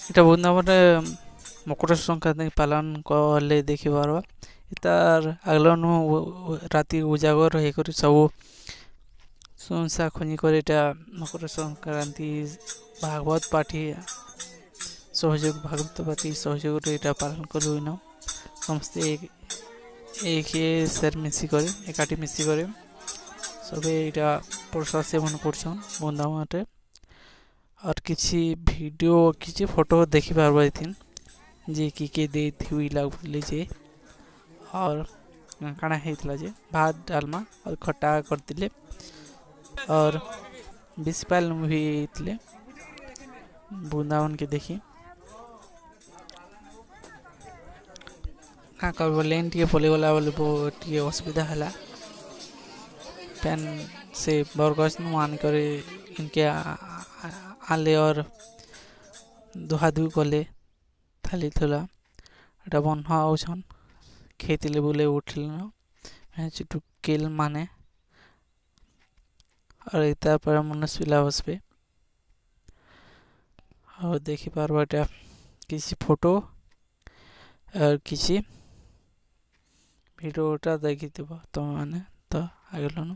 এটা বৃন্দাবনে মকর সংক্রান্তি পালন কলে ଦେଖିପାରବା ତାର ଆଗଲନୁ ରାତି ଉଜାଗର ହେଇକରି ସବୁ ସୁନସା ଖଞ୍ଜି କରି ଏଟା ମକର ସଂକ୍ରାନ୍ତି ଭାଗବତ ପାଠି ସହଯୋଗ ଭାଗବତ ପାଠି ସହଯୋଗରେ ଏଟା ପାଳନ କରୁନ ସମସ୍ତେ ଏକ ସେର ମିଶିକରି ଏକାଠି ମିଶିକରି ସବେ ଏଇଟା ବର୍ଷା ସେବନ କରୁଛନ୍ ବୃନ୍ଦାବନରେ और किसी वीडियो किसी फोटो देखी पार्बा इथिन जे कि देई लागले जे और काଣା ହେଇଥିଲା ଯେ भात डालमा और खट्टा करतिले और बिस्पाल भी ହେଇଥିଲେ वृंदावन के देखी का करबो लेन टिके पले गला बोले टिके असुविधा हला पेन से बरगस मान करे इनके आले और दुहा दुई कले थाली थला এটা বন্ধ আউছন খেতিলে বলে উঠল না টুকেল মানে আর তারপরে মনস্বিলা বসবে और देखी पारबा এটা किसी फोटो और किसी ভিডিওটা দেখি দেব তোমার মানে তো আগলনো